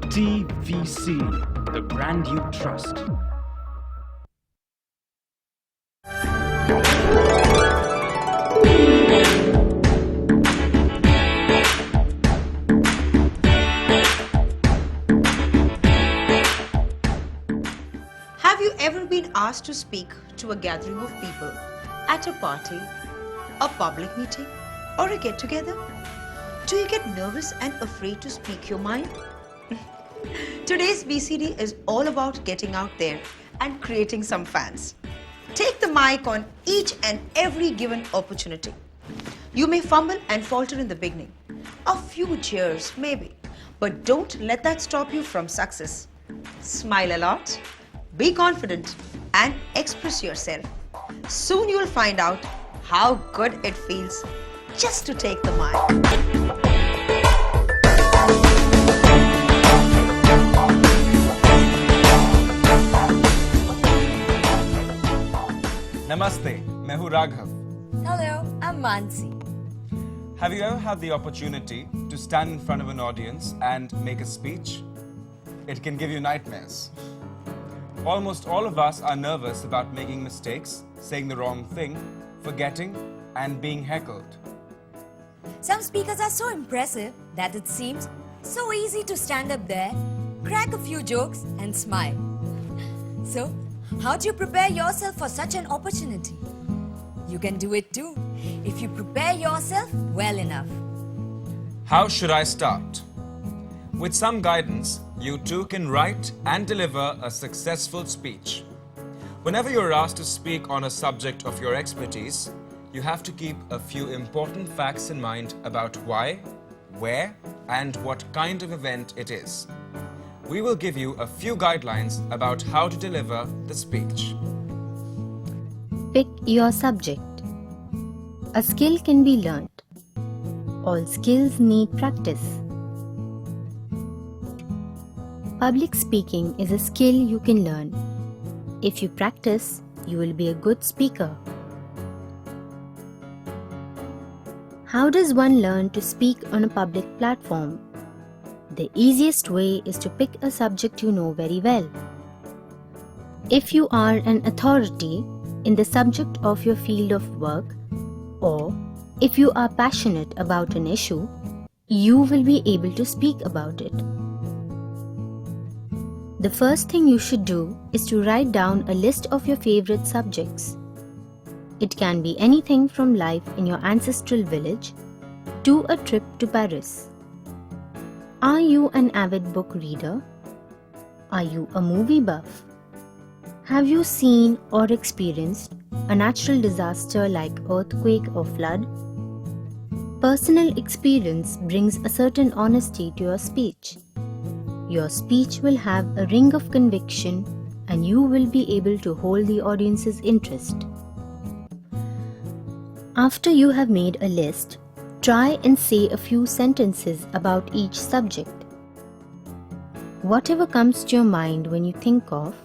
TVC, the brand you trust. Have you ever been asked to speak to a gathering of people at a party, a public meeting, or a get-together? Do you get nervous and afraid to speak your mind? Today's BCD is all about getting out there and creating some fans. Take the mic on each and every given opportunity. You may fumble and falter in the beginning. A few cheers, maybe. But don't let that stop you from success. Smile a lot, be confident, and express yourself. Soon you'll find out how good it feels just to take the mic. Namaste, मैं हूँ Raghav. Hello, I'm Mansi. Have you ever had the opportunity to stand in front of an audience and make a speech? It can give you nightmares. Almost all of us are nervous about making mistakes, saying the wrong thing, forgetting, and being heckled. Some speakers are so impressive that it seems so easy to stand up there, crack a few jokes, and smile. So, how do you prepare yourself for such an opportunity? You can do it too, if you prepare yourself well enough. How should I start? With some guidance, you too can write and deliver a successful speech. Whenever you're asked to speak on a subject of your expertise, you have to keep a few important facts in mind about why, where, and what kind of event it is. We will give you a few guidelines about how to deliver the speech. Pick your subject. A skill can be learnt. All skills need practice. Public speaking is a skill you can learn. If you practice, you will be a good speaker. How does one learn to speak on a public platform? The easiest way is to pick a subject you know very well. If you are an authority in the subject of your field of work, or if you are passionate about an issue, you will be able to speak about it. The first thing you should do is to write down a list of your favorite subjects. It can be anything from life in your ancestral village to a trip to Paris. Are you an avid book reader? Are you a movie buff? Have you seen or experienced a natural disaster like earthquake or flood? Personal experience brings a certain honesty to your speech. Your speech will have a ring of conviction and you will be able to hold the audience's interest. After you have made a list, try and say a few sentences about each subject. Whatever comes to your mind when you think of,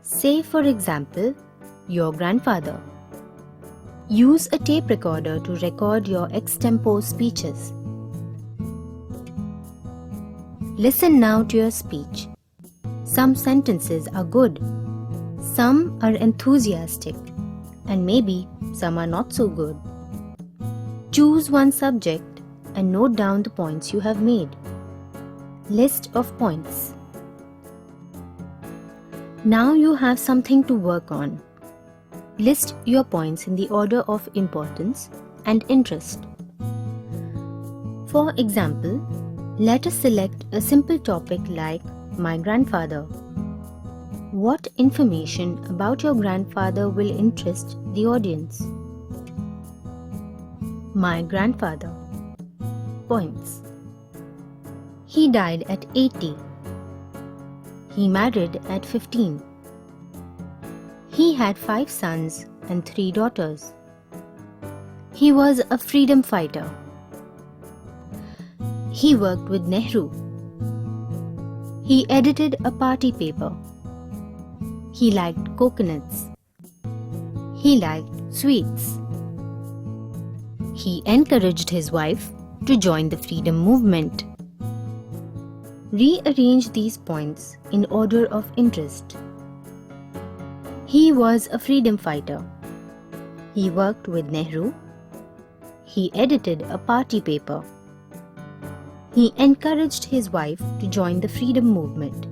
say for example, your grandfather. Use a tape recorder to record your extempore speeches. Listen now to your speech. Some sentences are good, some are enthusiastic, and maybe some are not so good. Choose one subject and note down the points you have made. List of points. Now you have something to work on. List your points in the order of importance and interest. For example, let us select a simple topic like my grandfather. What information about your grandfather will interest the audience? My grandfather. Points. He died at 80. He married at 15. He had 5 sons and 3 daughters. He was a freedom fighter. He worked with Nehru. He edited a party paper. He liked coconuts. He liked sweets. He encouraged his wife to join the freedom movement. Rearrange these points in order of interest. He was a freedom fighter. He worked with Nehru. He edited a party paper. He encouraged his wife to join the freedom movement.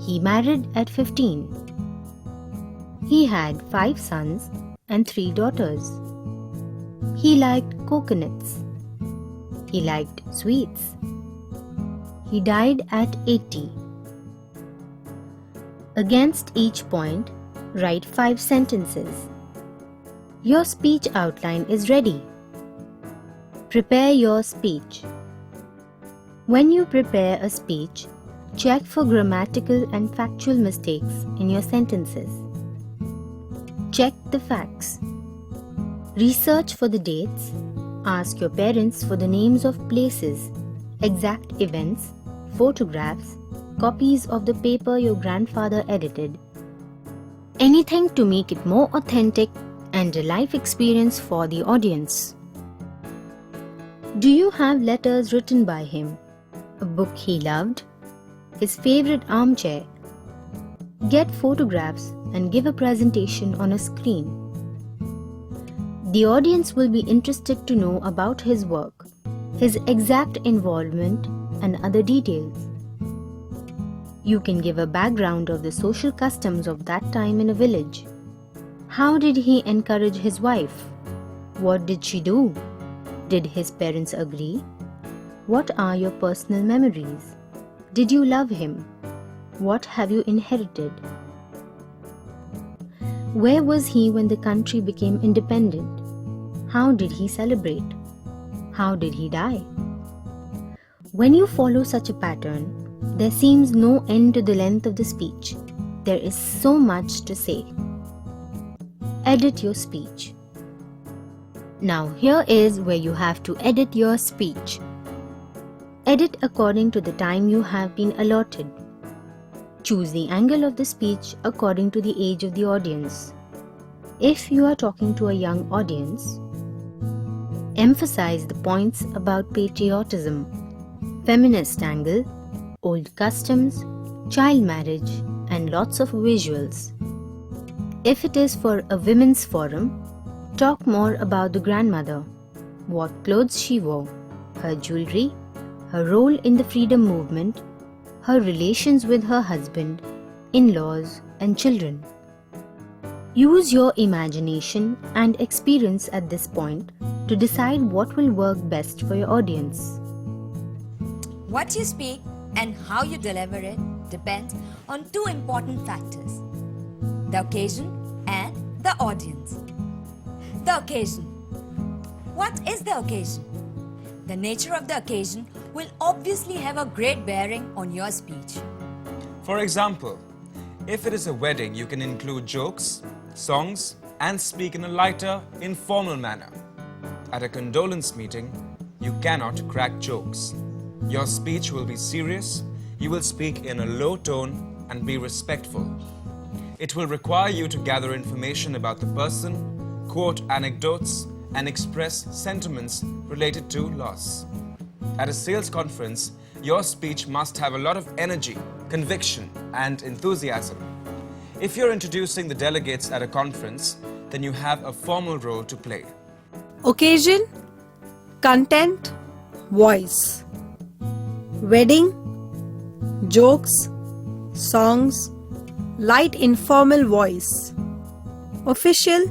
He married at 15. He had 5 sons and 3 daughters. He liked coconuts. He liked sweets. He died at 80. Against each point, write 5 sentences. Your speech outline is ready. Prepare your speech. When you prepare a speech, check for grammatical and factual mistakes in your sentences. Check the facts. Research for the dates. Ask your parents for the names of places, exact events, photographs, copies of the paper your grandfather edited. Anything to make it more authentic and a life experience for the audience. Do you have letters written by him? A book he loved? His favorite armchair? Get photographs and give a presentation on a screen. The audience will be interested to know about his work, his exact involvement, and other details. You can give a background of the social customs of that time in a village. How did he encourage his wife? What did she do? Did his parents agree? What are your personal memories? Did you love him? What have you inherited? Where was he when the country became independent? How did he celebrate? How did he die? When you follow such a pattern, there seems no end to the length of the speech. There is so much to say. Edit your speech. Now here is where you have to edit your speech. Edit according to the time you have been allotted. Choose the angle of the speech according to the age of the audience. If you are talking to a young audience, emphasize the points about patriotism, feminist angle, old customs, child marriage, and lots of visuals. If it is for a women's forum, talk more about the grandmother, what clothes she wore, her jewelry, her role in the freedom movement, her relations with her husband, in-laws, and children. Use your imagination and experience at this point to decide what will work best for your audience. What you speak and how you deliver it depends on 2 important factors: the occasion and the audience. The occasion. What is the occasion? The nature of the occasion will obviously have a great bearing on your speech. For example, if it is a wedding, you can include jokes, songs, and speak in a lighter, informal manner. At a condolence meeting, you cannot crack jokes. Your speech will be serious, you will speak in a low tone and be respectful. It will require you to gather information about the person, quote anecdotes, and express sentiments related to loss. At a sales conference, your speech must have a lot of energy, conviction, and enthusiasm. If you're introducing the delegates at a conference, then you have a formal role to play. Occasion, content, voice. Wedding, jokes, songs, light informal voice. Official,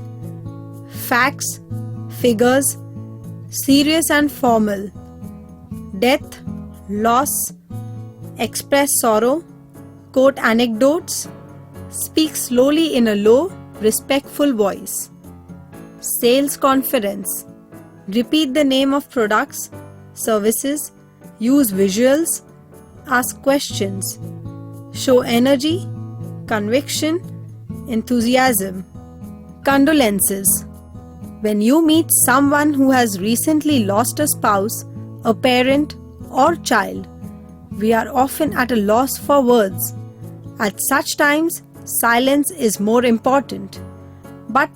facts, figures, serious and formal. Death, loss, express sorrow, quote anecdotes, speak slowly in a low, respectful voice. Sales conference, repeat the name of products, services, use visuals, ask questions, show energy, conviction, enthusiasm. Condolences. When you meet someone who has recently lost a spouse, a parent, or child, we are often at a loss for words. At such times, silence is more important. But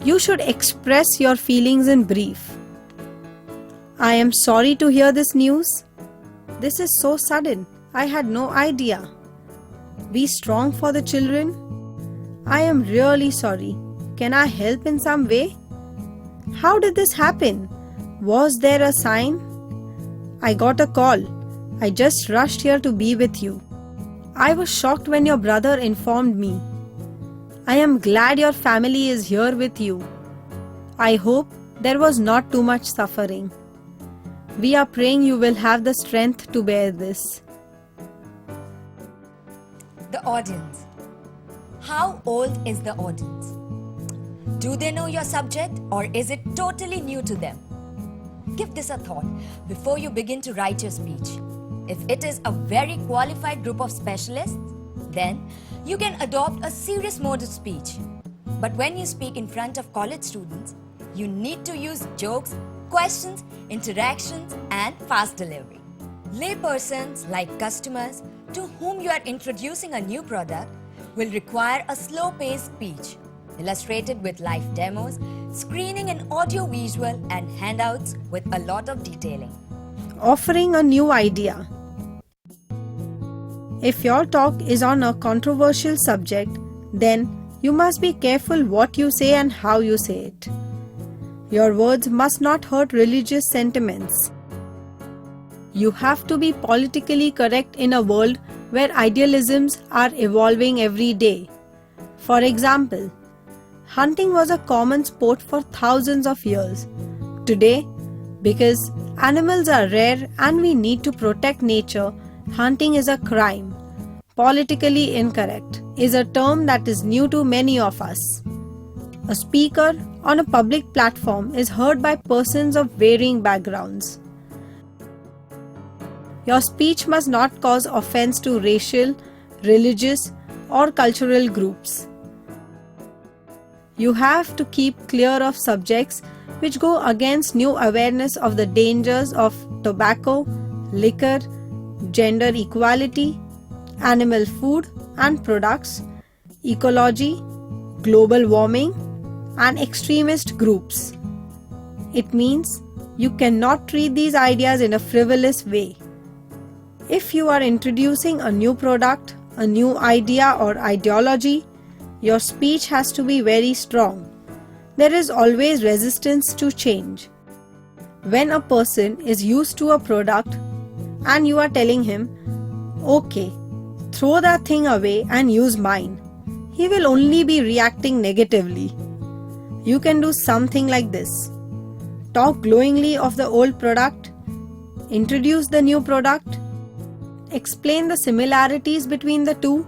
you should express your feelings in brief. I am sorry to hear this news. This is so sudden. I had no idea. Be strong for the children. I am really sorry. Can I help in some way? How did this happen? Was there a sign? I got a call. I just rushed here to be with you. I was shocked when your brother informed me. I am glad your family is here with you. I hope there was not too much suffering. We are praying you will have the strength to bear this. The audience. How old is the audience? Do they know your subject or is it totally new to them? Give this a thought before you begin to write your speech. If it is a very qualified group of specialists, then you can adopt a serious mode of speech. But when you speak in front of college students, you need to use jokes, questions, interactions, and fast delivery. Laypersons like customers to whom you are introducing a new product will require a slow-paced speech, illustrated with live demos, screening in audio-visual, and handouts with a lot of detailing. Offering a new idea. If your talk is on a controversial subject, then you must be careful what you say and how you say it. Your words must not hurt religious sentiments. You have to be politically correct in a world where idealisms are evolving every day. For example, hunting was a common sport for thousands of years. Today, because animals are rare and we need to protect nature, hunting is a crime. Politically incorrect is a term that is new to many of us. A speaker on a public platform is heard by persons of varying backgrounds. Your speech must not cause offense to racial, religious, or cultural groups. You have to keep clear of subjects which go against new awareness of the dangers of tobacco, liquor, gender equality, animal food and products, ecology, global warming, and extremist groups. It means you cannot treat these ideas in a frivolous way. If you are introducing a new product, a new idea or ideology, your speech has to be very strong. There is always resistance to change. When a person is used to a product and you are telling him, okay, throw that thing away and use mine, he will only be reacting negatively. You can do something like this. Talk glowingly of the old product, introduce the new product, explain the similarities between the two,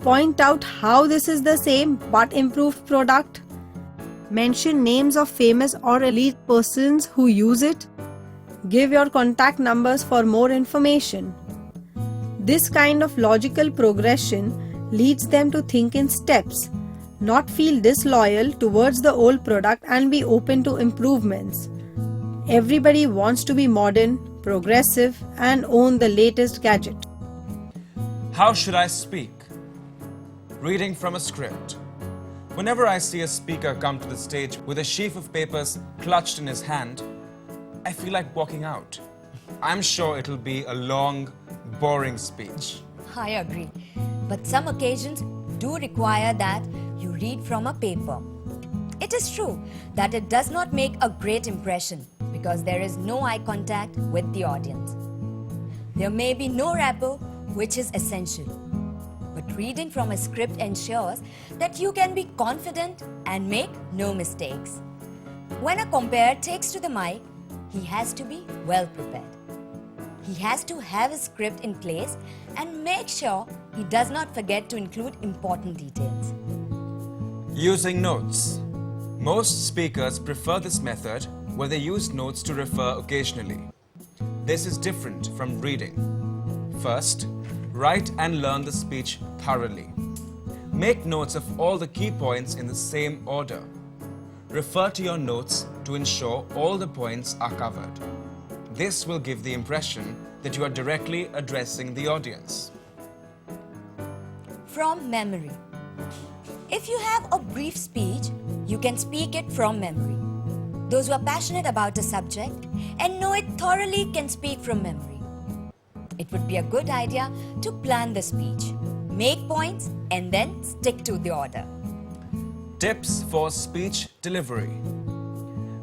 point out how this is the same but improved product, mention names of famous or elite persons who use it, give your contact numbers for more information. This kind of logical progression leads them to think in steps, not feel disloyal towards the old product and be open to improvements. Everybody wants to be modern, progressive, and own the latest gadget. How should I speak? Reading from a script. Whenever I see a speaker come to the stage with a sheaf of papers clutched in his hand, I feel like walking out. I'm sure it'll be a long, boring speech. I agree. But some occasions do require that you read from a paper. It is true that it does not make a great impression because there is no eye contact with the audience. There may be no rapport, which is essential. But reading from a script ensures that you can be confident and make no mistakes. When a compere takes to the mic, he has to be well prepared. He has to have his script in place and make sure he does not forget to include important details. Using notes. Most speakers prefer this method where they use notes to refer occasionally. This is different from reading. First, write and learn the speech thoroughly. Make notes of all the key points in the same order. Refer to your notes to ensure all the points are covered. This will give the impression that you are directly addressing the audience. From memory. If you have a brief speech, you can speak it from memory. Those who are passionate about a subject and know it thoroughly can speak from memory. it would be a good idea to plan the speech, make points, and then stick to the order. Tips for speech delivery.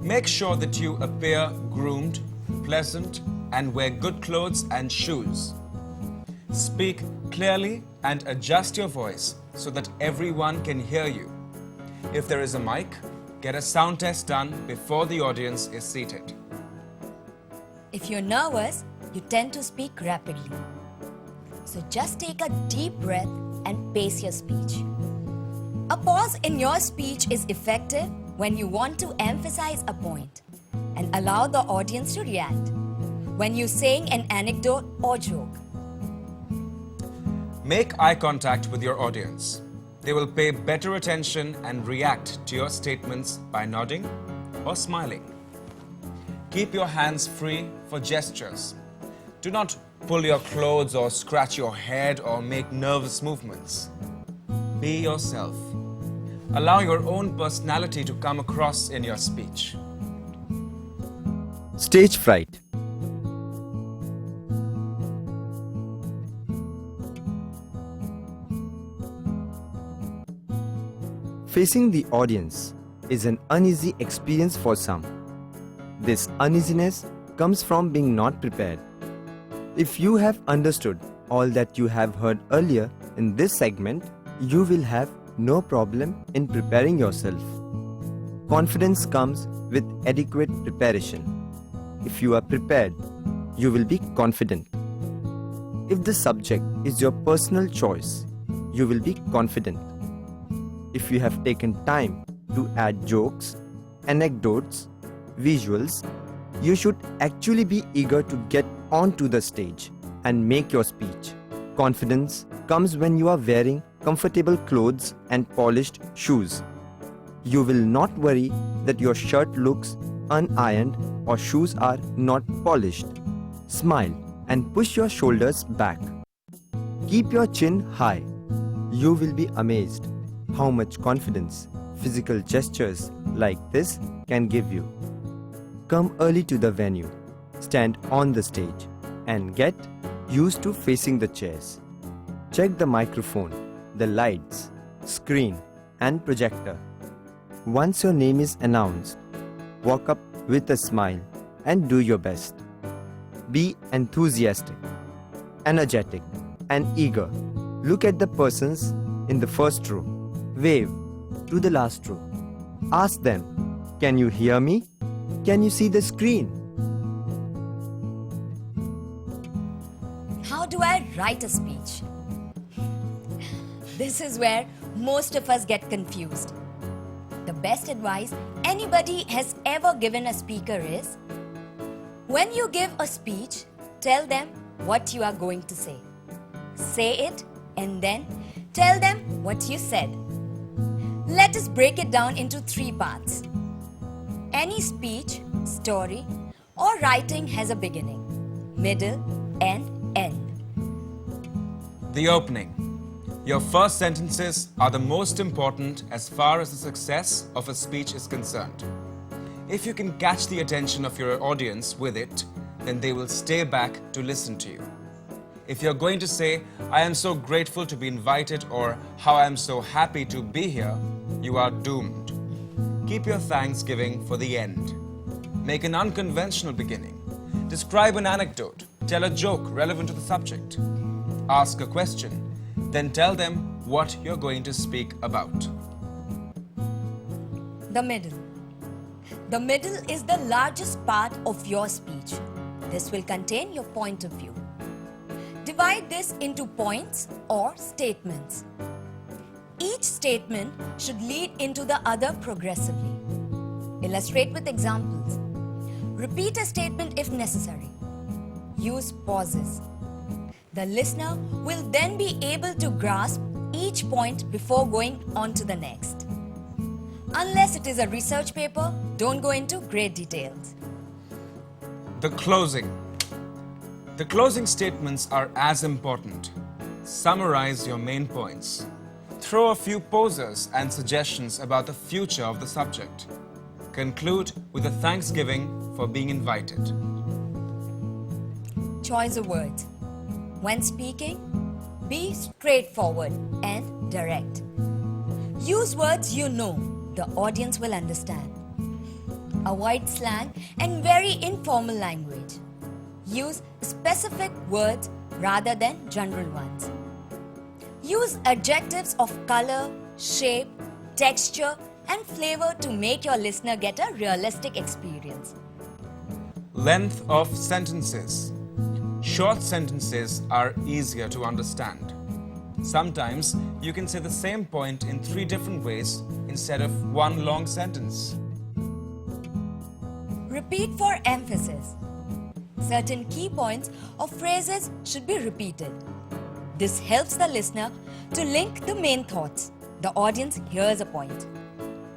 Make sure that you appear groomed, pleasant, and wear good clothes and shoes. Speak clearly and adjust your voice so that everyone can hear you. If there is a mic, get a sound test done before the audience is seated. If you're nervous, you tend to speak rapidly. So just take a deep breath and pace your speech. A pause in your speech is effective when you want to emphasize a point and allow the audience to react. When you're saying an anecdote or joke. Make eye contact with your audience. They will pay better attention and react to your statements by nodding or smiling. Keep your hands free for gestures. Do not pull your clothes or scratch your head or make nervous movements. Be yourself. Allow your own personality to come across in your speech. Stage fright. Facing the audience is an uneasy experience for some. This uneasiness comes from being not prepared. If you have understood all that you have heard earlier in this segment, you will have no problem in preparing yourself. Confidence comes with adequate preparation. If you are prepared, you will be confident. If the subject is your personal choice, you will be confident. If you have taken time to add jokes, anecdotes, visuals, you should actually be eager to get onto the stage and make your speech. Confidence comes when you are wearing comfortable clothes and polished shoes. You will not worry that your shirt looks unironed or shoes are not polished. Smile and push your shoulders back. Keep your chin high. You will be amazed how much confidence physical gestures like this can give you. Come early to the venue, stand on the stage, and get used to facing the chairs. Check the microphone, the lights, screen, and projector. Once your name is announced, walk up with a smile and do your best. Be enthusiastic, energetic, and eager. Look at the persons in the first row. Wave to the last row. Ask them, "Can you hear me? Can you see the screen?" How do I write a speech? This is where most of us get confused. The best advice anybody has ever given a speaker is, when you give a speech, tell them what you are going to say. Say it and then tell them what you said. Let us break it down into 3 parts. Any speech, story, or writing has a beginning, middle, and end. The opening. Your first sentences are the most important as far as the success of a speech is concerned. If you can catch the attention of your audience with it, then they will stay back to listen to you. If you're going to say, "I am so grateful to be invited," or "How I am so happy to be here," you are doomed. Keep your thanksgiving for the end. Make an unconventional beginning. Describe an anecdote. Tell a joke relevant to the subject. Ask a question. Then tell them what you're going to speak about. The middle. The middle is the largest part of your speech. This will contain your point of view. Divide this into points or statements. Each statement should lead into the other progressively. Illustrate with examples. Repeat a statement if necessary. Use pauses. The listener will then be able to grasp each point before going on to the next. Unless it is a research paper, don't go into great details. The closing. The closing statements are as important. Summarize your main points. Throw a few posers and suggestions about the future of the subject. Conclude with a thanksgiving for being invited. Choice of words. When speaking, be straightforward and direct. Use words you know the audience will understand. Avoid slang and very informal language. Use specific words rather than general ones. Use adjectives of color, shape, texture, and flavor to make your listener get a realistic experience. Length of sentences. Short sentences are easier to understand. Sometimes you can say the same point in 3 different ways instead of one long sentence. Repeat for emphasis. Certain key points or phrases should be repeated. This helps the listener to link the main thoughts. The audience hears a point.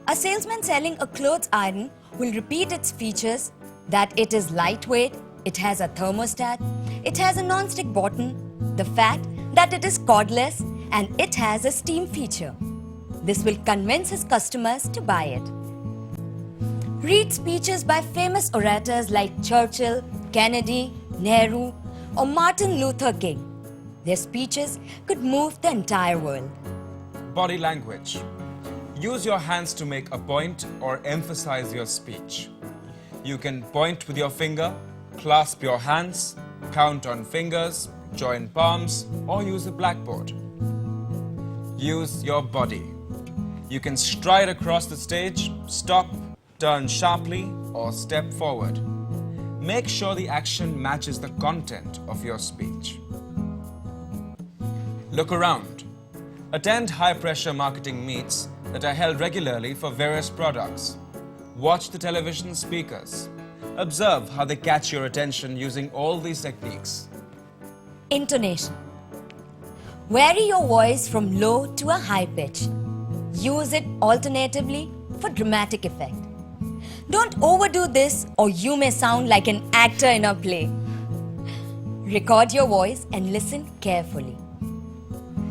A salesman selling a clothes iron will repeat its features, that it is lightweight, it has a thermostat, it has a non-stick button, the fact that it is cordless, and it has a steam feature. This will convince his customers to buy it. Read speeches by famous orators like Churchill, Kennedy, Nehru, or Martin Luther King. Their speeches could move the entire world. Body language. Use your hands to make a point or emphasize your speech. You can point with your finger, clasp your hands, count on fingers, join palms, or use a blackboard. Use your body. You can stride across the stage, stop, turn sharply, or step forward. Make sure the action matches the content of your speech. Look around. Attend high-pressure marketing meets that are held regularly for various products. Watch the television speakers. Observe how they catch your attention using all these techniques. Intonation. Vary your voice from low to a high pitch. Use it alternatively for dramatic effect. Don't overdo this or you may sound like an actor in a play. Record your voice and listen carefully.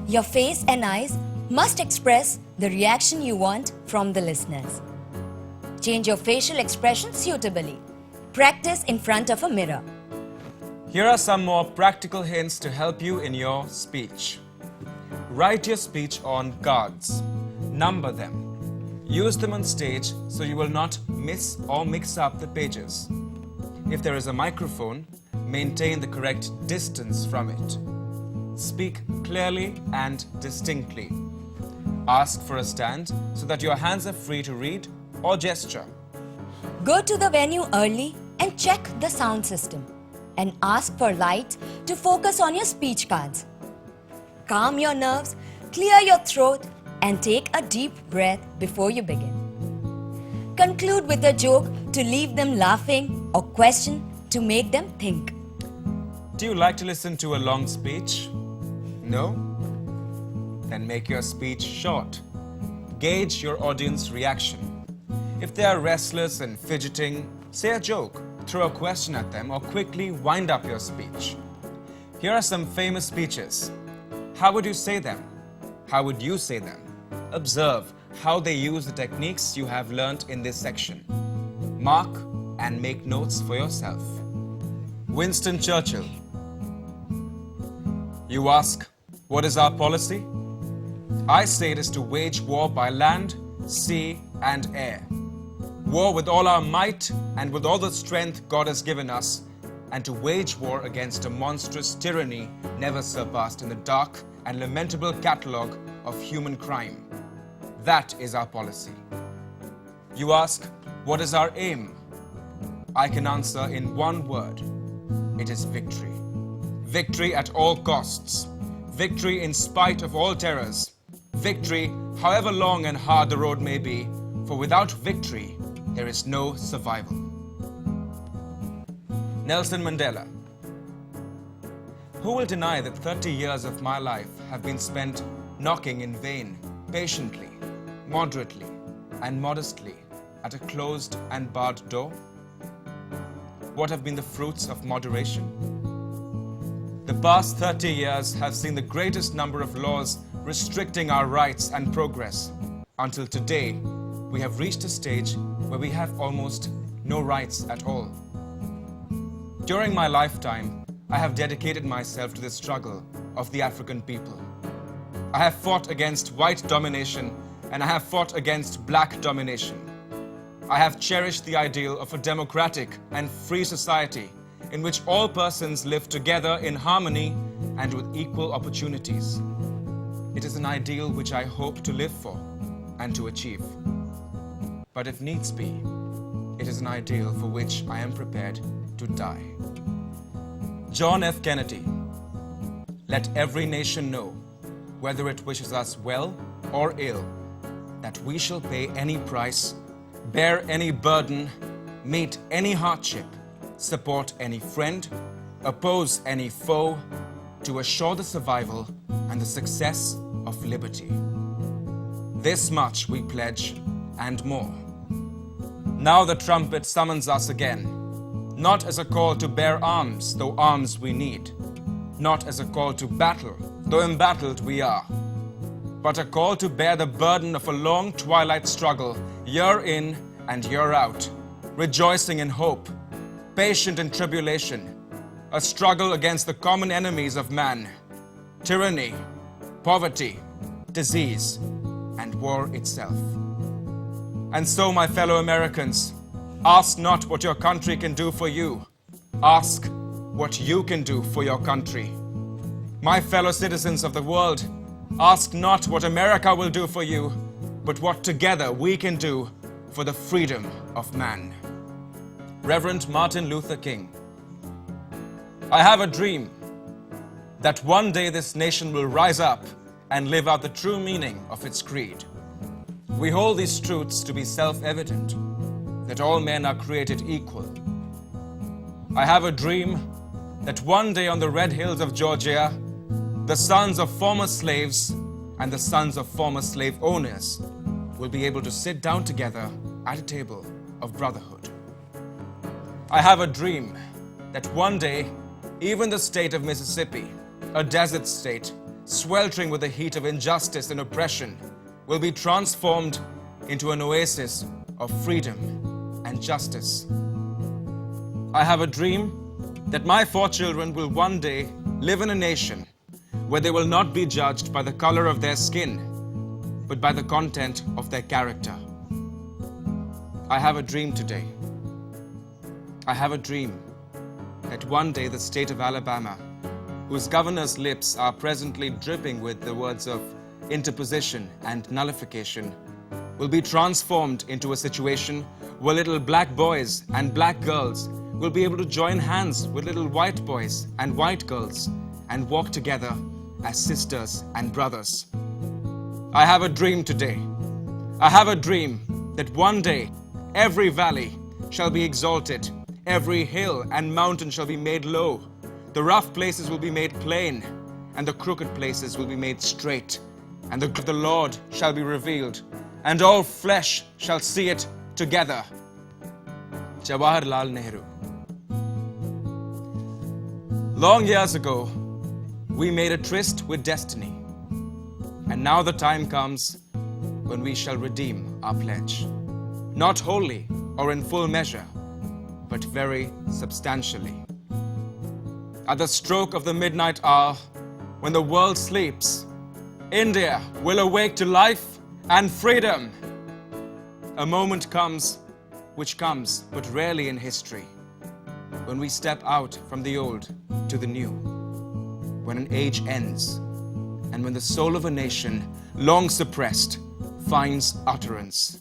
Your face and eyes must express the reaction you want from the listeners. Change your facial expression suitably. Practice in front of a mirror. Here are some more practical hints to help you in your speech. Write your speech on cards. Number them. Use them on stage so you will not miss or mix up the pages. If there is a microphone, maintain the correct distance from it. Speak clearly and distinctly. Ask for a stand so that your hands are free to read or gesture. Go to the venue early and check the sound system and ask for lights to focus on your speech cards. Calm your nerves, clear your throat, and take a deep breath before you begin. Conclude with a joke to leave them laughing or question to make them think. Do you like to listen to a long speech? No? Then make your speech short. Gauge your audience reaction. If they are restless and fidgeting, say a joke, throw a question at them, or quickly wind up your speech. Here are some famous speeches. How would you say them? How would you say them? Observe how they use the techniques you have learnt in this section. Mark and make notes for yourself. Winston Churchill. You ask, what is our policy? I say it is to wage war by land, sea, and air. War with all our might and with all the strength God has given us, and to wage war against a monstrous tyranny never surpassed in the dark and lamentable catalogue of human crime. That is our policy. You ask, what is our aim? I can answer in one word. It is victory. Victory at all costs. Victory in spite of all terrors. Victory, however long and hard the road may be, for without victory, there is no survival. Nelson Mandela. Who will deny that 30 years of my life have been spent knocking in vain, patiently, moderately, and modestly at a closed and barred door? What have been the fruits of moderation? The past 30 years have seen the greatest number of laws restricting our rights and progress. Until today, we have reached a stage where we have almost no rights at all. During my lifetime, I have dedicated myself to the struggle of the African people. I have fought against white domination and I have fought against black domination. I have cherished the ideal of a democratic and free society in which all persons live together in harmony and with equal opportunities. It is an ideal which I hope to live for and to achieve. But if needs be, it is an ideal for which I am prepared to die. John F. Kennedy. Let every nation know, whether it wishes us well or ill, that we shall pay any price, bear any burden, meet any hardship, support any friend, oppose any foe, to assure the survival and the success of liberty. This much we pledge and more. Now the trumpet summons us again, not as a call to bear arms, though arms we need, not as a call to battle, though embattled we are, but a call to bear the burden of a long twilight struggle, year in and year out, rejoicing in hope, patient in tribulation, a struggle against the common enemies of man, tyranny, poverty, disease, and war itself. And so, my fellow Americans, ask not what your country can do for you. Ask what you can do for your country. My fellow citizens of the world, ask not what America will do for you, but what together we can do for the freedom of man. Reverend Martin Luther King. I have a dream that one day this nation will rise up and live out the true meaning of its creed. We hold these truths to be self-evident, that all men are created equal. I have a dream that one day on the red hills of Georgia, the sons of former slaves and the sons of former slave owners will be able to sit down together at a table of brotherhood. I have a dream that one day, even the state of Mississippi, a desert state, sweltering with the heat of injustice and oppression, will be transformed into an oasis of freedom and justice. I have a dream that my 4 children will one day live in a nation where they will not be judged by the color of their skin, but by the content of their character. I have a dream today. I have a dream that one day the state of Alabama, whose governor's lips are presently dripping with the words of interposition and nullification, will be transformed into a situation where little black boys and black girls will be able to join hands with little white boys and white girls and walk together as sisters and brothers. I have a dream today. I have a dream that one day every valley shall be exalted, every hill and mountain shall be made low, the rough places will be made plain, and the crooked places will be made straight, and the glory of the Lord shall be revealed, and all flesh shall see it together. Jawaharlal Nehru. Long years ago, we made a tryst with destiny, and now the time comes when we shall redeem our pledge. Not wholly or in full measure, but very substantially. At the stroke of the midnight hour, when the world sleeps, India will awake to life and freedom. A moment comes, which comes but rarely in history, when we step out from the old to the new, when an age ends, and when the soul of a nation, long suppressed, finds utterance.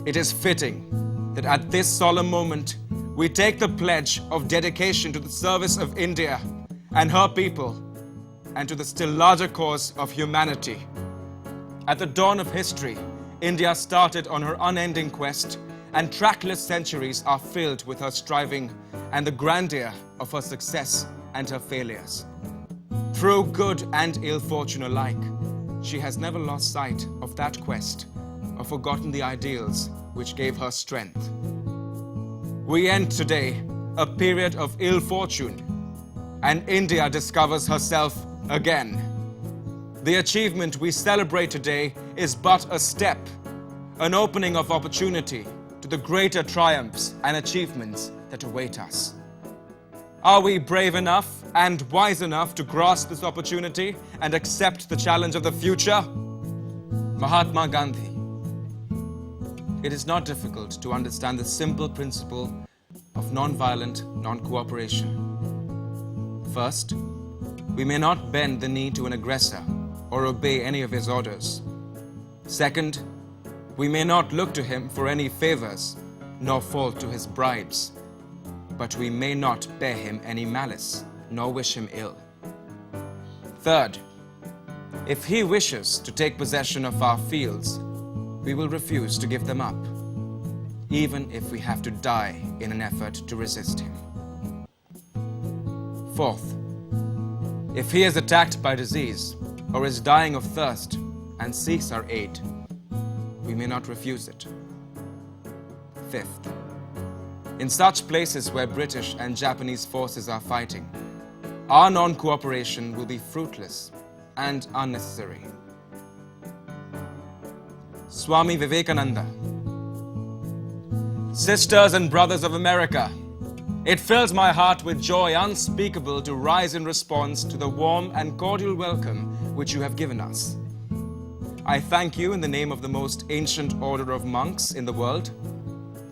It is fitting that at this solemn moment, we take the pledge of dedication to the service of India and her people, and to the still larger cause of humanity. At the dawn of history, India started on her unending quest, and trackless centuries are filled with her striving and the grandeur of her success and her failures. Through good and ill fortune alike, she has never lost sight of that quest or forgotten the ideals which gave her strength. We end today a period of ill fortune, and India discovers herself again. The achievement we celebrate today is but a step, an opening of opportunity to the greater triumphs and achievements that await us. Are we brave enough and wise enough to grasp this opportunity and accept the challenge of the future? Mahatma Gandhi. It is not difficult to understand the simple principle of non-violent non-cooperation. First, we may not bend the knee to an aggressor or obey any of his orders. Second, we may not look to him for any favors nor fall to his bribes. But we may not bear him any malice, nor wish him ill. Third, if he wishes to take possession of our fields, we will refuse to give them up, even if we have to die in an effort to resist him. Fourth, if he is attacked by disease or is dying of thirst and seeks our aid, we may not refuse it. Fifth, in such places where British and Japanese forces are fighting, our non-cooperation will be fruitless and unnecessary. Swami Vivekananda. Sisters and brothers of America, it fills my heart with joy unspeakable to rise in response to the warm and cordial welcome which you have given us. I thank you in the name of the most ancient order of monks in the world.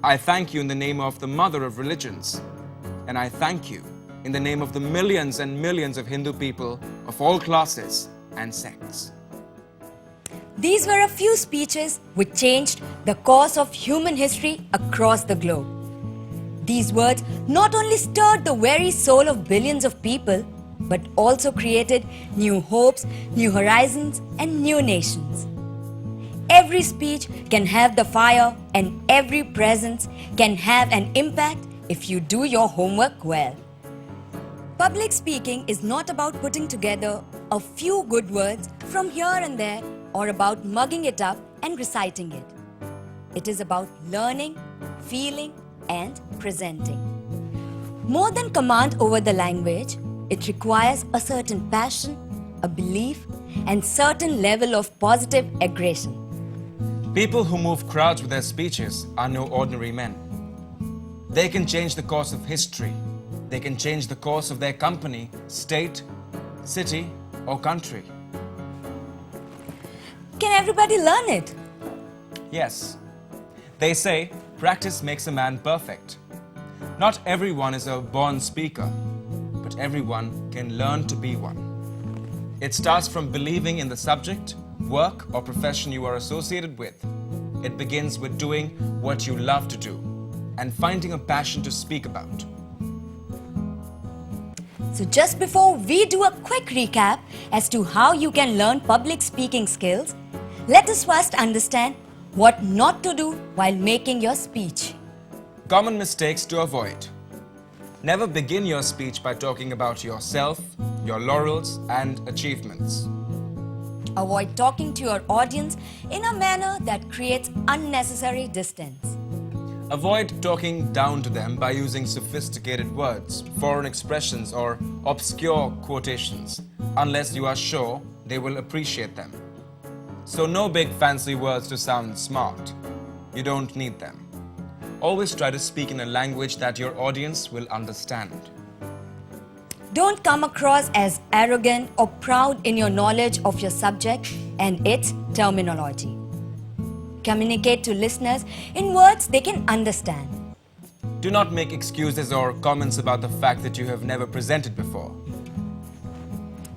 I thank you in the name of the mother of religions, and I thank you in the name of the millions and millions of Hindu people of all classes and sects. These were a few speeches which changed the course of human history across the globe. These words not only stirred the very soul of billions of people, but also created new hopes, new horizons, and new nations. Every speech can have the fire, and every presence can have an impact if you do your homework well. Public speaking is not about putting together a few good words from here and there or about mugging it up and reciting it. It is about learning, feeling, and presenting. More than command over the language, it requires a certain passion, a belief, and certain level of positive aggression. People who move crowds with their speeches are no ordinary men. They can change the course of history. They can change the course of their company, state, city, or country. Can everybody learn it? Yes. They say practice makes a man perfect. Not everyone is a born speaker, but everyone can learn to be one. It starts from believing in the subject, work, or profession you are associated with. It begins with doing what you love to do and finding a passion to speak about. So just before we do a quick recap as to how you can learn public speaking skills, let us first understand what not to do while making your speech. Common mistakes to avoid. Never begin your speech by talking about yourself, your laurels, and achievements. Avoid talking to your audience in a manner that creates unnecessary distance. Avoid talking down to them by using sophisticated words, foreign expressions, or obscure quotations, unless you are sure they will appreciate them. So no big fancy words to sound smart. You don't need them. Always try to speak in a language that your audience will understand. Don't come across as arrogant or proud in your knowledge of your subject and its terminology. Communicate to listeners in words they can understand. Do not make excuses or comments about the fact that you have never presented before.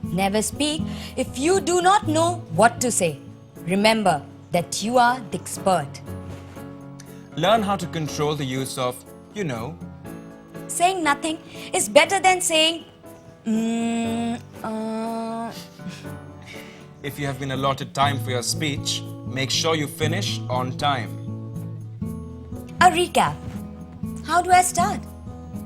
Never speak if you do not know what to say. Remember that you are the expert. Learn how to control the use of, you know. Saying nothing is better than saying, If you have been allotted time for your speech, make sure you finish on time. A recap. How do I start?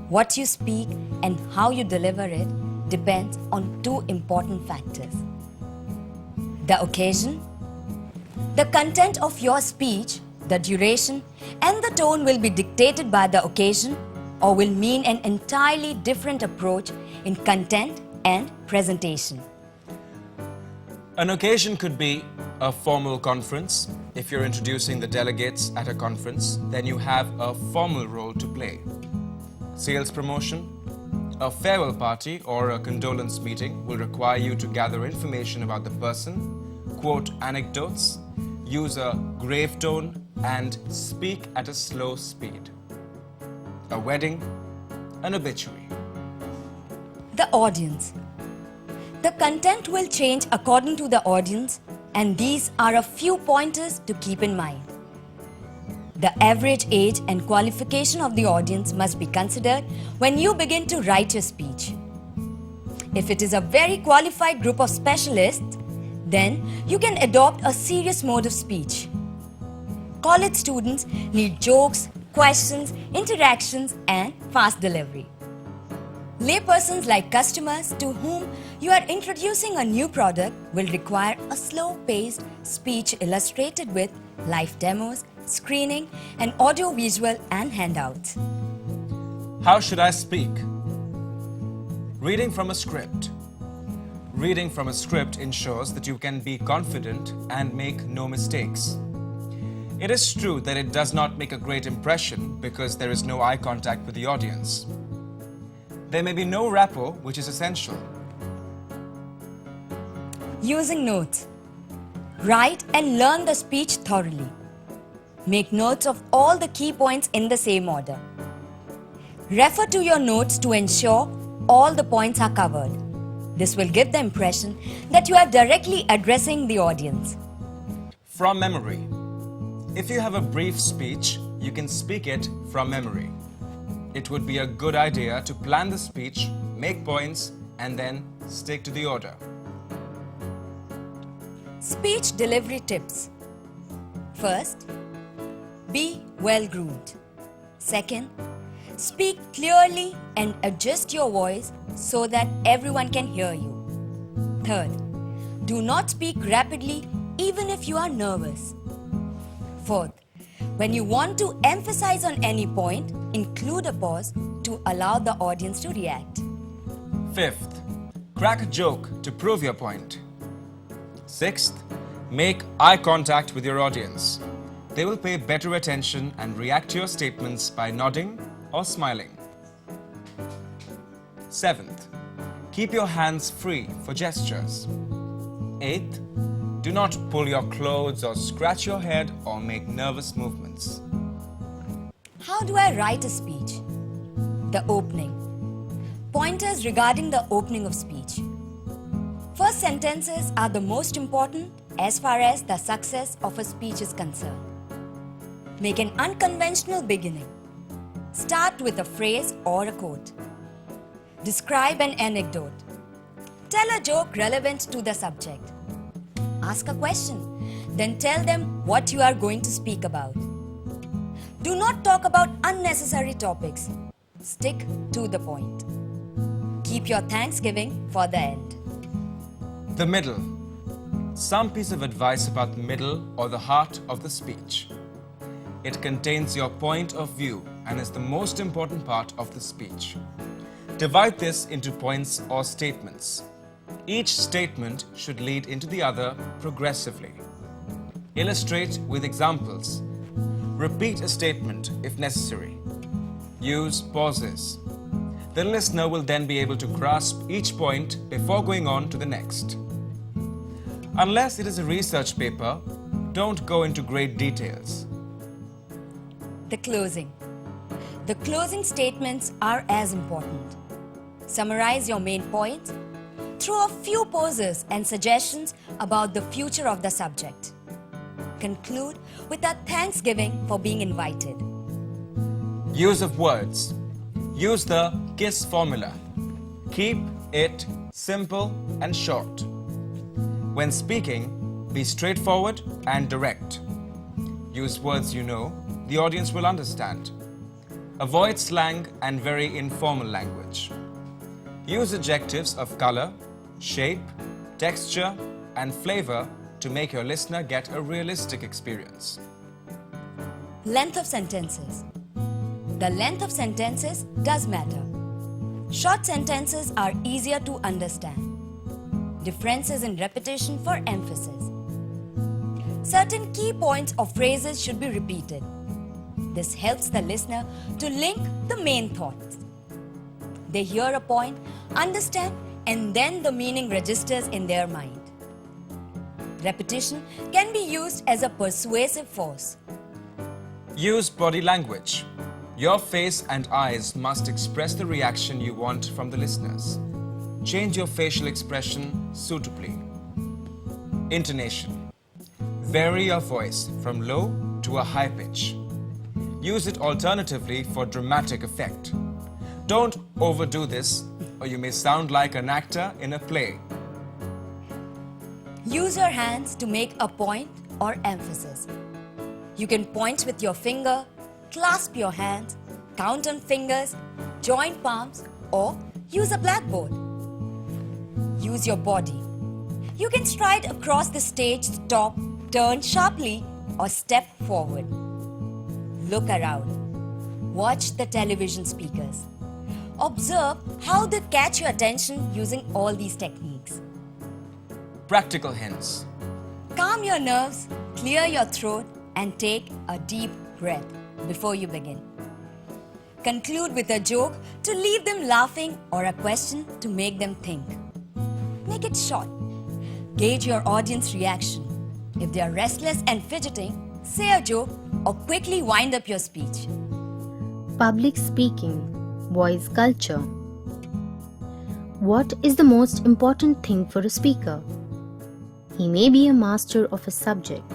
What you speak and how you deliver it depends on two important factors. The occasion, the content of your speech, the duration, and the tone will be dictated by the occasion or will mean an entirely different approach in content and presentation. An occasion could be a formal conference. If you're introducing the delegates at a conference, then you have a formal role to play. Sales promotion, A farewell party or a condolence meeting will require you to gather information about the person, quote anecdotes, use a grave tone, and speak at a slow speed. A wedding, an obituary. The audience. The content will change according to the audience, and these are a few pointers to keep in mind. The average age and qualification of the audience must be considered when you begin to write your speech. If it is a very qualified group of specialists, then you can adopt a serious mode of speech. College students need jokes, questions, interactions, and fast delivery. Laypersons like customers to whom you are introducing a new product will require a slow-paced speech illustrated with live demos, screening, and audio-visual and handouts. How should I speak? Reading from a script. Reading from a script ensures that you can be confident and make no mistakes. It is true that it does not make a great impression because there is no eye contact with the audience. There may be no rapport, which is essential. Using notes. Write and learn the speech thoroughly. Make notes of all the key points in the same order. Refer to your notes to ensure all the points are covered. This will give the impression that you are directly addressing the audience. From memory. If you have a brief speech, you can speak it from memory. It would be a good idea to plan the speech, make points, and then stick to the order. Speech delivery tips. First, be well-groomed. Second, speak clearly and adjust your voice so that everyone can hear you. Third, do not speak rapidly even if you are nervous. Fourth, when you want to emphasize on any point, include a pause to allow the audience to react. Fifth, crack a joke to prove your point. Sixth, make eye contact with your audience. They will pay better attention and react to your statements by nodding or smiling. Seventh, keep your hands free for gestures. Eighth, do not pull your clothes or scratch your head or make nervous movements. How do I write a speech? The opening. Pointers regarding the opening of speech. First sentences are the most important as far as the success of a speech is concerned. Make an unconventional beginning. Start with a phrase or a quote. Describe an anecdote. Tell a joke relevant to the subject. Ask a question, then tell them what you are going to speak about. Do not talk about unnecessary topics. Stick to the point. Keep your Thanksgiving for the end. The middle. Some piece of advice about the middle or the heart of the speech. It contains your point of view and is the most important part of the speech. Divide this into points or statements. Each statement should lead into the other progressively. Illustrate with examples. Repeat a statement if necessary. Use pauses. The listener will then be able to grasp each point before going on to the next. Unless it is a research paper, don't go into great details. The closing. The closing statements are as important. Summarize your main points. Throw a few pauses and suggestions about the future of the subject. Conclude with a thanksgiving for being invited. Use of words. Use the KISS formula. Keep it simple and short. When speaking, be straightforward and direct. Use words you know the audience will understand. Avoid slang and very informal language. Use adjectives of color, shape, texture, and flavor to make your listener get a realistic experience. Length of sentences. The length of sentences does matter. Short sentences are easier to understand. Differences in repetition for emphasis. Certain key points or phrases should be repeated. This helps the listener to link the main thoughts. They hear a point, understand, and then the meaning registers in their mind. Repetition can be used as a persuasive force. Use body language. Your face and eyes must express the reaction you want from the listeners. Change your facial expression suitably. Intonation. Vary your voice from low to a high pitch. Use it alternatively for dramatic effect. Don't overdo this, or you may sound like an actor in a play. Use your hands to make a point or emphasis. You can point with your finger, clasp your hands, count on fingers, join palms, or use a blackboard. Use your body. You can stride across the stage, stop, turn sharply, or step forward. Look around. Watch the television speakers. Observe how they catch your attention using all these techniques. Practical hints. Calm your nerves, clear your throat, and take a deep breath before you begin. Conclude with a joke to leave them laughing or a question to make them think. Make it short. Gauge your audience reaction. If they are restless and fidgeting, say a joke or quickly wind up your speech. Public speaking, voice culture. What is the most important thing for a speaker? He may be a master of a subject,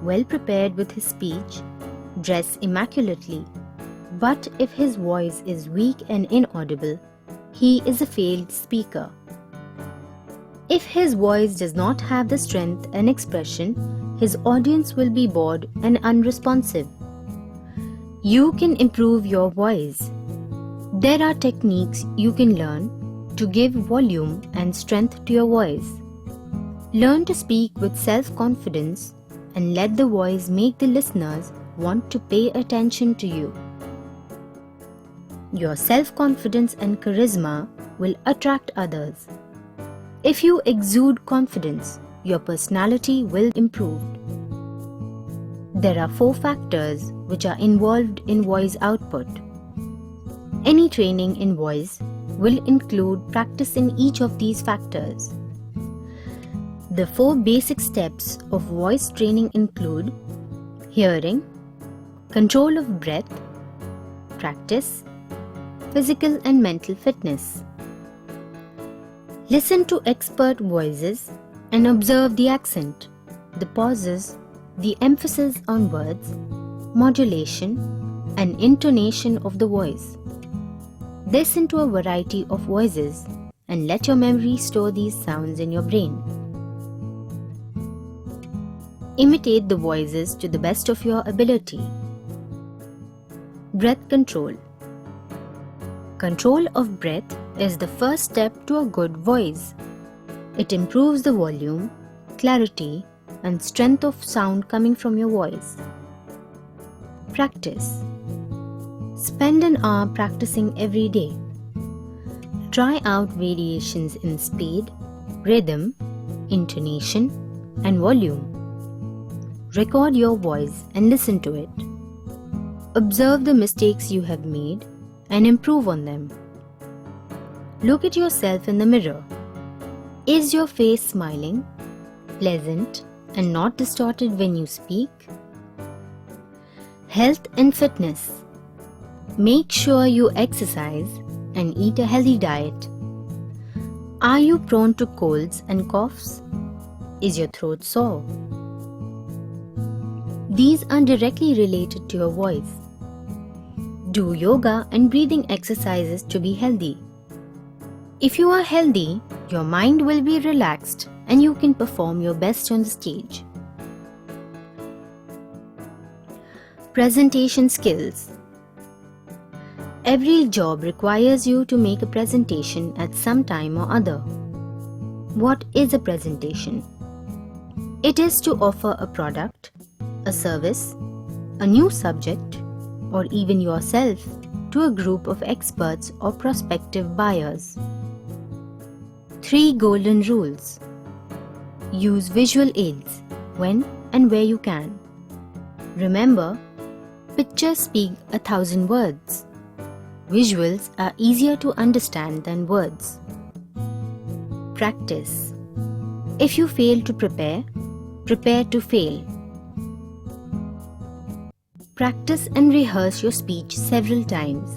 well prepared with his speech, dress immaculately, but if his voice is weak and inaudible, he is a failed speaker. If his voice does not have the strength and expression, his audience will be bored and unresponsive. You can improve your voice. There are techniques you can learn to give volume and strength to your voice. Learn to speak with self-confidence and let the voice make the listeners want to pay attention to you. Your self-confidence and charisma will attract others. If you exude confidence, your personality will improve. There are 4 factors which are involved in voice output. Any training in voice will include practice in each of these factors. The 4 basic steps of voice training include hearing, control of breath, practice, physical and mental fitness. Listen to expert voices and observe the accent, the pauses, the emphasis on words, modulation, and intonation of the voice. Listen to a variety of voices and let your memory store these sounds in your brain. Imitate the voices to the best of your ability. Breath control. Control of breath is the first step to a good voice. It improves the volume, clarity, and strength of sound coming from your voice. Practice. Spend an hour practicing every day. Try out variations in speed, rhythm, intonation, and volume. Record your voice and listen to it. Observe the mistakes you have made and improve on them. Look at yourself in the mirror. Is your face smiling, pleasant, and not distorted when you speak? Health and fitness. Make sure you exercise and eat a healthy diet. Are you prone to colds and coughs? Is your throat sore? These are directly related to your voice. Do yoga and breathing exercises to be healthy. If you are healthy, your mind will be relaxed and you can perform your best on the stage. Presentation skills. Every job requires you to make a presentation at some time or other. What is a presentation? It is to offer a product, a service, a new subject, or even yourself to a group of experts or prospective buyers. 3 golden rules. Use visual aids when and where you can. Remember, pictures speak 1,000 words. Visuals are easier to understand than words. Practice. If you fail to prepare, prepare to fail. Practice and rehearse your speech several times.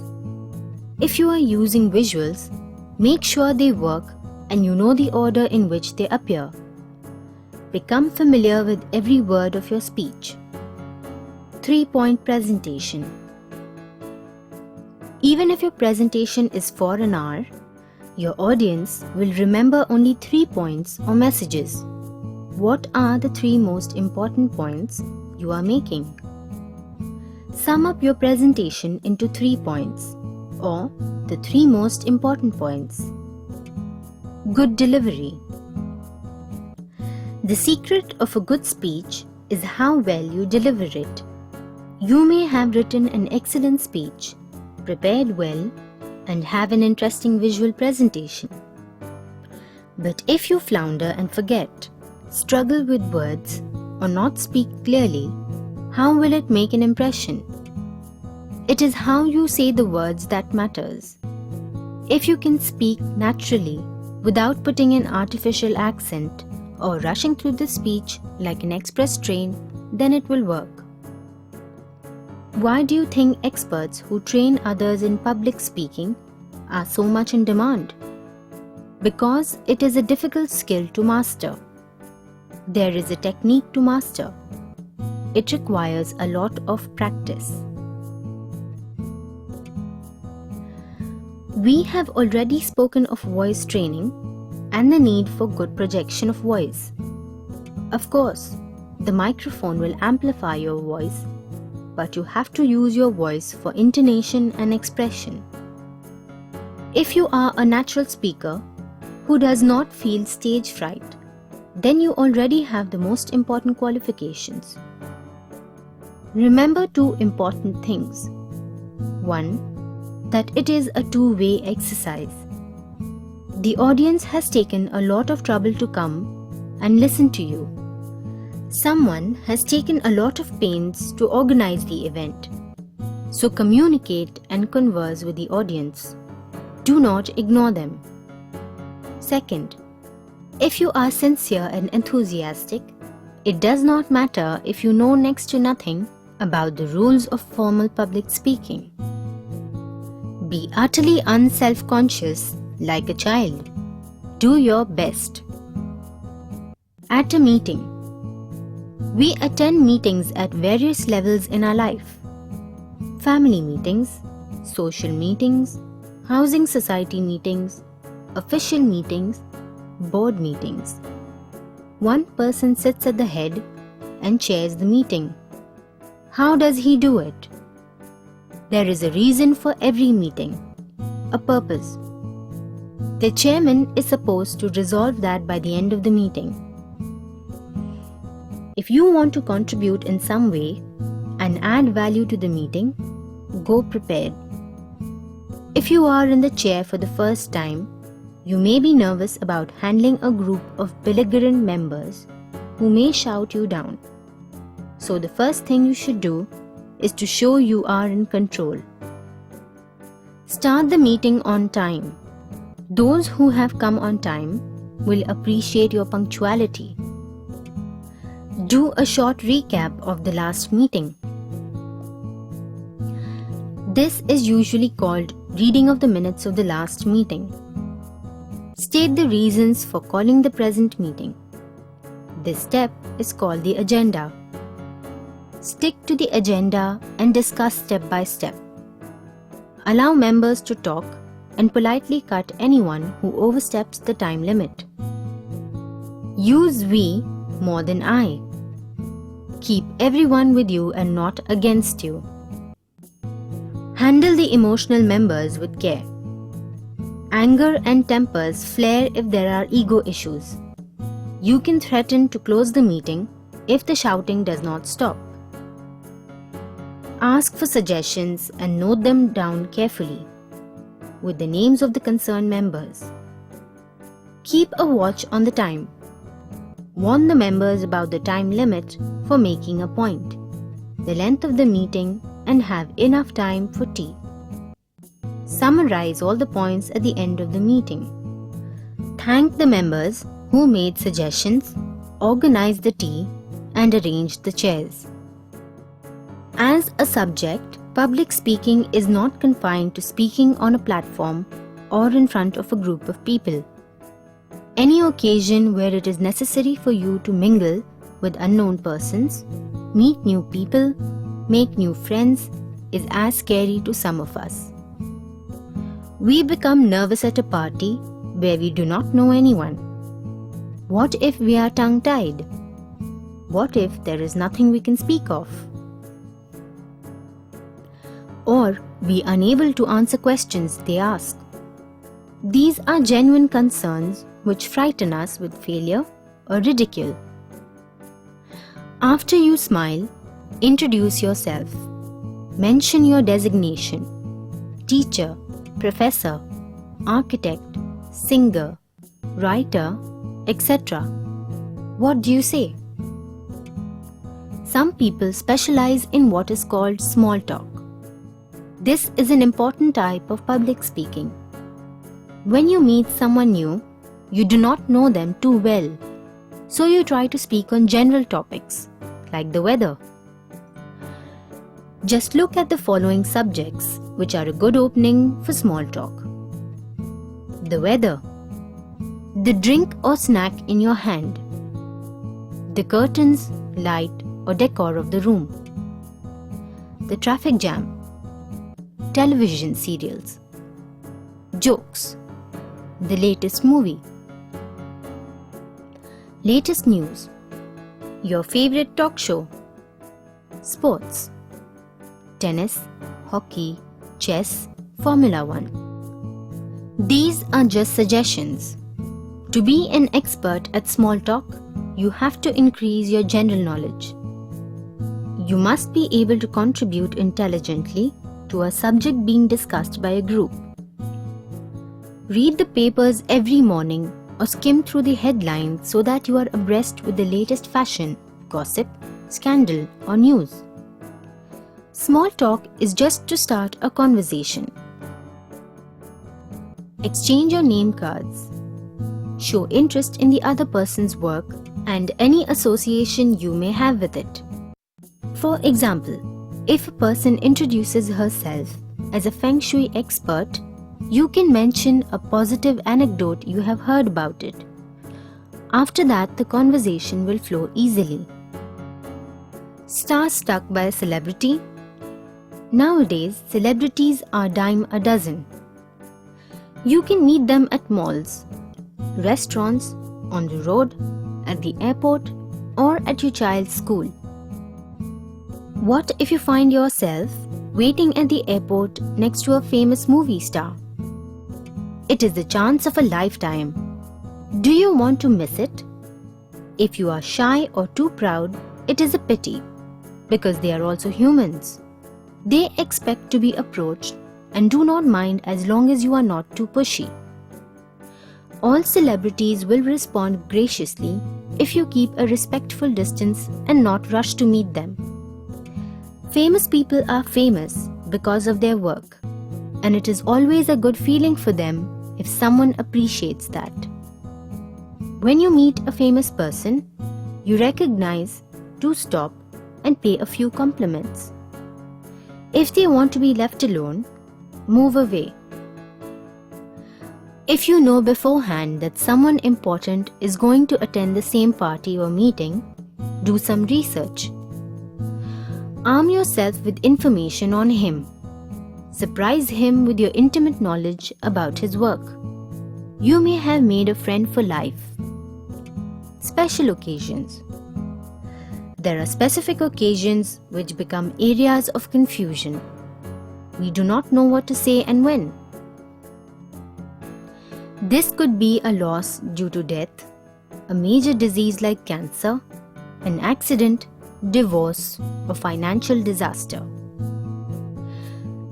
If you are using visuals, make sure they work and you know the order in which they appear. Become familiar with every word of your speech. 3-point presentation. Even if your presentation is for an hour, your audience will remember only 3 points or messages. What are the 3 most important points you are making? Sum up your presentation into 3 points or the 3 most important points. Good delivery. The secret of a good speech is how well you deliver it. You may have written an excellent speech, prepared well, and have an interesting visual presentation. But if you flounder and forget, struggle with words, or not speak clearly, how will it make an impression? It is how you say the words that matters. If you can speak naturally without putting an artificial accent or rushing through the speech like an express train, then it will work. Why do you think experts who train others in public speaking are so much in demand? Because it is a difficult skill to master. There is a technique to master. It requires a lot of practice. We have already spoken of voice training and the need for good projection of voice. Of course, the microphone will amplify your voice, but you have to use your voice for intonation and expression. If you are a natural speaker who does not feel stage fright, then you already have the most important qualifications. Remember 2 important things. 1. That it is a 2-way exercise. The audience has taken a lot of trouble to come and listen to you. Someone has taken a lot of pains to organize the event. So communicate and converse with the audience. Do not ignore them. Second, if you are sincere and enthusiastic, it does not matter if you know next to nothing about the rules of formal public speaking. Be utterly unself-conscious like a child. Do your best. At a meeting. We attend meetings at various levels in our life. Family meetings, social meetings, housing society meetings, official meetings, board meetings. One person sits at the head and chairs the meeting. How does he do it? There is a reason for every meeting, a purpose. The chairman is supposed to resolve that by the end of the meeting. If you want to contribute in some way and add value to the meeting, go prepared. If you are in the chair for the first time, you may be nervous about handling a group of belligerent members who may shout you down. So the first thing you should do is to show you are in control. Start the meeting on time. Those who have come on time will appreciate your punctuality. Do a short recap of the last meeting. This is usually called reading of the minutes of the last meeting. State the reasons for calling the present meeting. This step is called the agenda. Stick to the agenda and discuss step by step. Allow members to talk and politely cut anyone who oversteps the time limit. Use we more than I. Keep everyone with you and not against you. Handle the emotional members with care. Anger and tempers flare if there are ego issues. You can threaten to close the meeting if the shouting does not stop. Ask for suggestions and note them down carefully with the names of the concerned members. Keep a watch on the time. Warn the members about the time limit for making a point, the length of the meeting, and have enough time for tea. Summarize all the points at the end of the meeting. Thank the members who made suggestions, organized the tea, and arranged the chairs. As a subject, public speaking is not confined to speaking on a platform or in front of a group of people. Any occasion where it is necessary for you to mingle with unknown persons, meet new people, make new friends is as scary to some of us. We become nervous at a party where we do not know anyone. What if we are tongue-tied? What if there is nothing we can speak of? Or we are unable to answer questions they ask. These are genuine concerns which frighten us with failure or ridicule. After you smile, introduce yourself. Mention your designation: teacher, professor, architect, singer, writer, etc. What do you say? Some people specialize in what is called small talk. This is an important type of public speaking. When you meet someone new, you do not know them too well, so you try to speak on general topics, like the weather. Just look at the following subjects, which are a good opening for small talk. The weather, the drink or snack in your hand, the curtains, light or decor of the room, the traffic jam, television serials, jokes, the latest movie, latest news, your favorite talk show, sports, tennis, hockey, chess, Formula 1. These are just suggestions. To be an expert at small talk, you have to increase your general knowledge. You must be able to contribute intelligently to a subject being discussed by a group. Read the papers every morning or skim through the headlines so that you are abreast with the latest fashion, gossip, scandal or news. Small talk is just to start a conversation. Exchange your name cards. Show interest in the other person's work and any association you may have with it. For example, if a person introduces herself as a Feng Shui expert, you can mention a positive anecdote you have heard about it. After that, the conversation will flow easily. Star struck by a celebrity. Nowadays, celebrities are dime a dozen. You can meet them at malls, restaurants, on the road, at the airport, or at your child's school. What if you find yourself waiting at the airport next to a famous movie star? It is the chance of a lifetime. Do you want to miss it? If you are shy or too proud, it is a pity, because they are also humans. They expect to be approached and do not mind as long as you are not too pushy. All celebrities will respond graciously if you keep a respectful distance and not rush to meet them. Famous people are famous because of their work, and it is always a good feeling for them if someone appreciates that. When you meet a famous person, you recognize to stop and pay a few compliments. If they want to be left alone, move away. If you know beforehand that someone important is going to attend the same party or meeting, do some research. Arm yourself with information on him. Surprise him with your intimate knowledge about his work. You may have made a friend for life. Special occasions. There are specific occasions which become areas of confusion. We do not know what to say and when. This could be a loss due to death, a major disease like cancer, an accident, divorce, or financial disaster.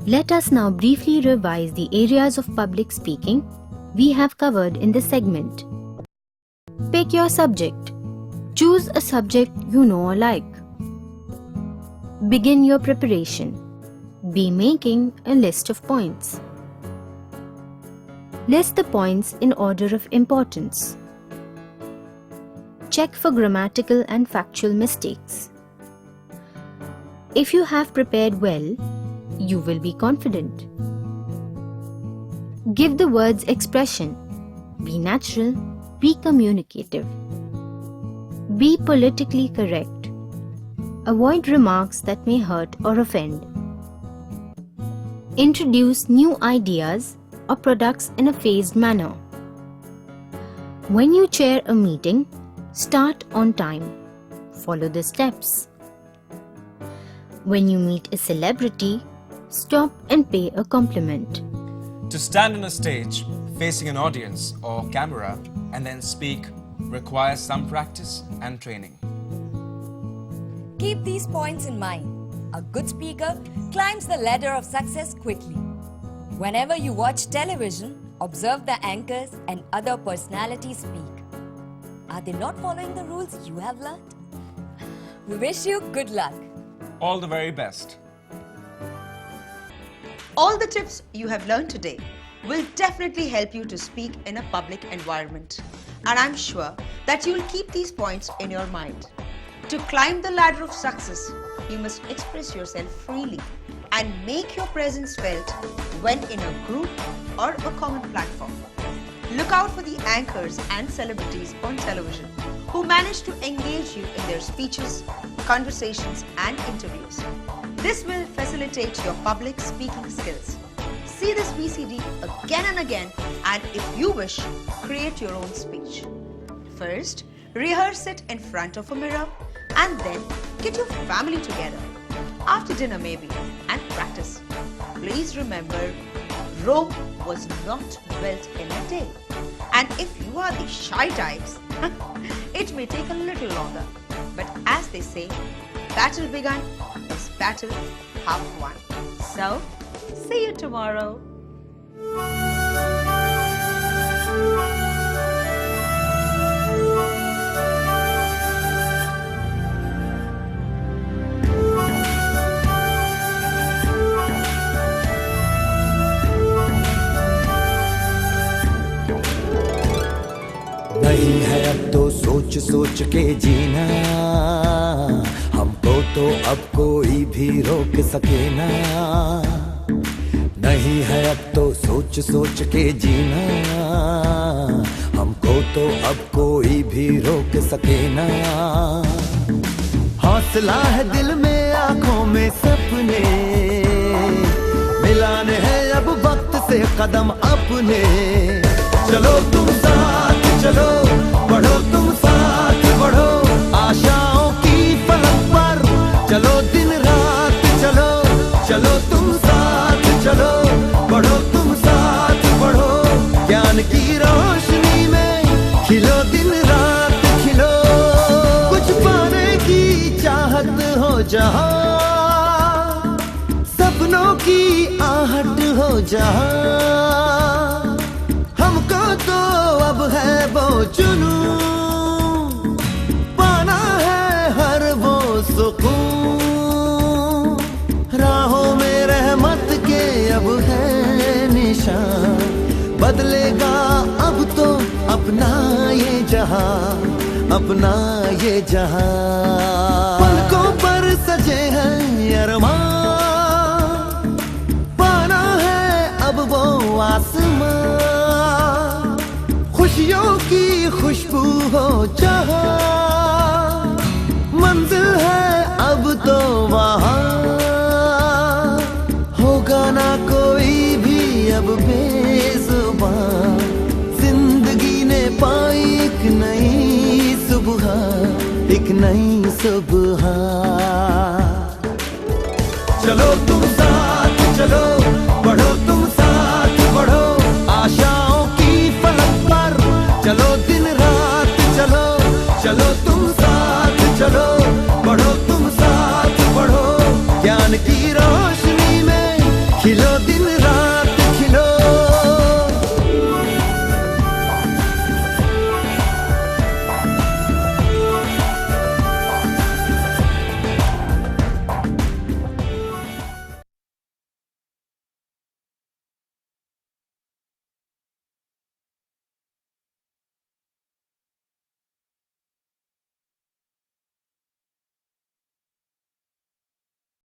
Let us now briefly revise the areas of public speaking we have covered in this segment. Pick your subject. Choose a subject you know or like. Begin your preparation. Be making a list of points. List the points in order of importance. Check for grammatical and factual mistakes. If you have prepared well, you will be confident. Give the words expression. Be natural. Be communicative. Be politically correct. Avoid remarks that may hurt or offend. Introduce new ideas or products in a phased manner. When you chair a meeting, start on time. Follow the steps. When you meet a celebrity, stop and pay a compliment. To stand on a stage, facing an audience or camera, and then speak requires some practice and training. Keep these points in mind. A good speaker climbs the ladder of success quickly. Whenever you watch television, observe the anchors and other personalities speak. Are they not following the rules you have learned? We wish you good luck. All the very best. All the tips you have learned today will definitely help you to speak in a public environment. And I'm sure that you will keep these points in your mind. To climb the ladder of success, you must express yourself freely and make your presence felt when in a group or a common platform. Look out for the anchors and celebrities on television who manage to engage you in their speeches, conversations and interviews. This will facilitate your public speaking skills. See this VCD again and again, and if you wish, create your own speech. First, rehearse it in front of a mirror and then get your family together, after dinner maybe, and practice. Please remember, Rome was not built in a day. And if you are the shy types, it may take a little longer. But as they say, battle begun is battle half won. So, see you tomorrow. नहीं है अब तो सोच सोच के जीना, हमको तो अब कोई भी रोक सके ना। नहीं है अब तो सोच सोच के जीना, हमको तो अब कोई भी रोक सके ना। हौसला है दिल में, आंखों में सपने, मिलाने हैं अब वक्त से कदम अपने। चलो तुम साथ चलो, बढ़ो तुम साथ बढ़ो, आशाओं की फलक पर चलो दिन रात चलो। चलो तुम साथ चलो, बढ़ो तुम साथ बढ़ो, ज्ञान की रोशनी में खिलो दिन रात खिलो। कुछ पाने की चाहत हो जहाँ, सपनों की आहट हो जहाँ, हमको तो अब है वो जुनून, पाना है हर वो सुकून। राहों में रहमत के अब है निशान, बदलेगा अब तो अपना ये जहां, अपना ये जहां। पलकों पर सजे हैं अरमान, पाना है अब वो आसमां। खुशियों की खुशबू हो जहाँ, मंजिल है अब तो वहाँ। होगा ना कोई भी अब बेजुबान, जिंदगी ने पाई एक नई सुबह, एक नई सुबह। चलो तुम साथ चलो, बढ़ो तुम साथ बढ़ो, आशा